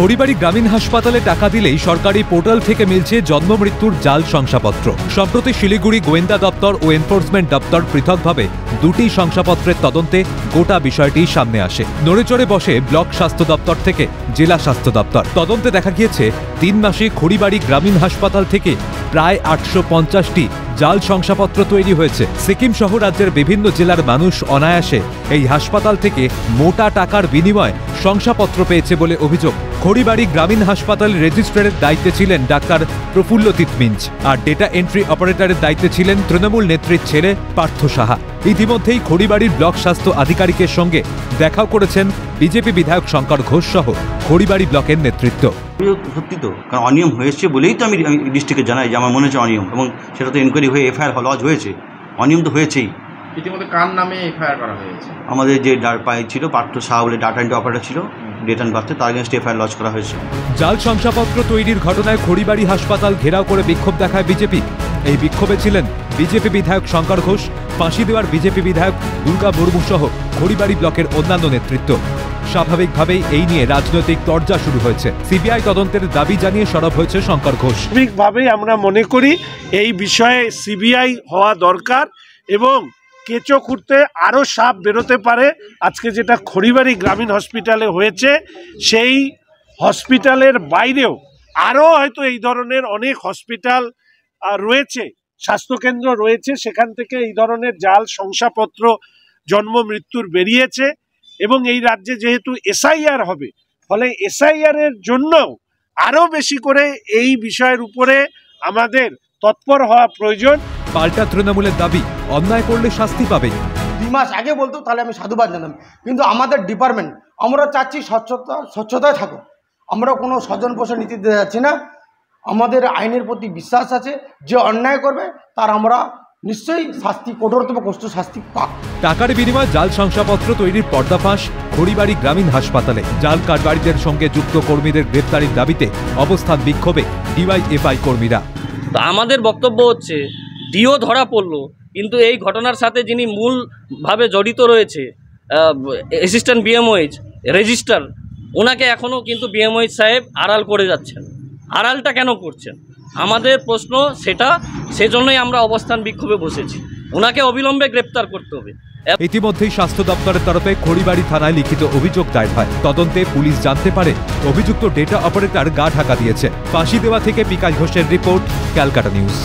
খড়িবাড়ি গ্রামীণ হাসপাতালে টাকা দিলেই সরকারি পোর্টাল থেকে মিলছে জন্ম মৃত্যুর জাল শংসাপত্র। সম্প্রতি শিলিগুড়ি গোয়েন্দা দপ্তর ও এনফোর্সমেন্ট দপ্তর পৃথকভাবে দুটি শংসাপত্রের তদন্তে গোটা বিষয়টি সামনে আসে। নড়েচড়ে বসে ব্লক স্বাস্থ্য দপ্তর থেকে জেলা স্বাস্থ্য দপ্তর। তদন্তে দেখা গিয়েছে 3 মাসে খড়িবাড়ি গ্রামীণ হাসপাতাল থেকে প্রায় 850টি জাল শংসাপত্র তৈরি হয়েছে। সিকিম সহ রাজ্যের বিভিন্ন জেলার মানুষ অনায়াসে এই হাসপাতাল থেকে মোটা টাকার বিনিময়ে শংসাপত্র পেয়েছে বলে অভিযোগ। খড়িবাড়ি গ্রামীণ হাসপাতাল রেজিস্ট্রারের দায়িত্বে ছিলেন ডাক্তার প্রফুল্ল তিতমিঞ্চ, আর ডেটা এন্ট্রি অপারেটরের দায়িত্বে ছিলেন তৃণমূল নেত্রীর ছেলে পার্থ সাহা। ইতিমধ্যেই খড়িবাড়ির ব্লক স্বাস্থ্য আধিকারিকের সঙ্গে দেখাও করেছেন বিজেপি বিধায়ক শঙ্কর ঘোষ সহ খড়িবাড়ি ব্লকের নেতৃত্ব। সত্যি তো, কারণ অনিয়ম হয়েছে বলেই তো আমি ডিস্ট্রিক্টকে জানাই যে আমার মনে হচ্ছে অনিয়ম, এবং সেটা তো এনকোয়ারি হয়ে এফআইআর লজ হয়েছে। অনিয়ম তো হয়েছেই। ইতিমধ্যে কার নামে এফআইআর করা হয়েছে? আমাদের যে ছিল পার্থ সাহা বলে ডাটা এন্ট্রি অপারেটর ছিল, ডেট অ্যান্ড বার্থে, তার এগেনস্ট এফআইআর লজ করা হয়েছে। জাল শংসাপত্র তৈরির ঘটনায় খড়িবাড়ি হাসপাতাল ঘেরাও করে বিক্ষোভ দেখায় বিজেপি। এই বিক্ষোভে ছিলেন বিজেপি বিধায়ক শঙ্কর ঘোষ, ফাঁসি দেওয়ার বিজেপি বিধায়ক দুর্গা মুর্মু সহ খড়িবাড়ি ব্লকের অন্যান্য নেতৃত্ব। স্বাভাবিকভাবেই এই নিয়ে রাজনৈতিক তরজা শুরু হয়েছে। সিবিআই তদন্তের দাবি জানিয়ে সরব হয়েছে শঙ্কর ঘোষ। স্বাভাবিকভাবেই আমরা মনে করি এই বিষয়ে সিবিআই হওয়া দরকার এবং কেঁচো খুঁড়তে আরও সাপ বেরোতে পারে। আজকে যেটা খড়িবাড়ি গ্রামীণ হসপিটালে হয়েছে, সেই হসপিটালের বাইরেও আরও হয়তো এই ধরনের অনেক হসপিটাল রয়েছে, স্বাস্থ্যকেন্দ্র রয়েছে, সেখান থেকে এই ধরনের জাল শংসাপত্র জন্ম মৃত্যুর বেরিয়েছে। এবং এই রাজ্যে যেহেতু এসআইআর হবে, ফলে এসআইআর এর জন্য আরও বেশি করে এই বিষয়ের উপরে আমাদের তৎপর হওয়া প্রয়োজন। পাল্টা তৃণমূলের দাবি, অন্যায় করলে শাস্তি পাবে। 2 মাস আগে বলতো তাহলে আমি সাধুবাদ জানাম, কিন্তু আমাদের ডিপার্টমেন্ট আমরা চাচ্ছি স্বচ্ছতায় থাকো। আমরা কোনো স্বজন পোষণ নীতি দিতে যাচ্ছি না। আমাদের আইনের প্রতি বিশ্বাস আছে, যে অন্যায় করবে তার আমরা নিশ্চয়ই শাস্তি, কঠোরতম কষ্ট শাস্তি পাক। টাকার বিনিময়ে জাল শংসাপত্র তৈরির পর্দাফাঁস খড়িবাড়ি গ্রামীণ হাসপাতালে। জাল কারবারিদের সঙ্গে যুক্ত কর্মীদের গ্রেপ্তারির দাবিতে অবস্থান বিক্ষোভে ডিওয়াইএফআই কর্মীরা। আমাদের বক্তব্য হচ্ছে, ডিও ধরা পড়লো, কিন্তু এই ঘটনার সাথে যিনি মূলভাবে জড়িত রয়েছে অ্যাসিস্ট্যান্ট বিএমওএইচ রেজিস্ট্রার, ওনাকে এখনও কিন্তু বিএমওএইচ সাহেব আড়াল করে যাচ্ছেন। আড়ালটা কেন করছেন আমাদের প্রশ্ন সেটা, সেজন্যই আমরা অবস্থান বিক্ষোভে বসেছি। ওনাকে অবিলম্বে গ্রেপ্তার করতে হবে। ইতিমধ্যেই স্বাস্থ্য দপ্তরের তরফে খড়িবাড়ি থানায় লিখিত অভিযোগ দায়ের হয়। তদন্তে পুলিশ জানতে পারে অভিযুক্ত ডেটা অপারেটর গা ঢাকা দিয়েছে। ফাঁসি দেওয়া থেকে বিকাশ ঘোষের রিপোর্ট, ক্যালকাটা নিউজ।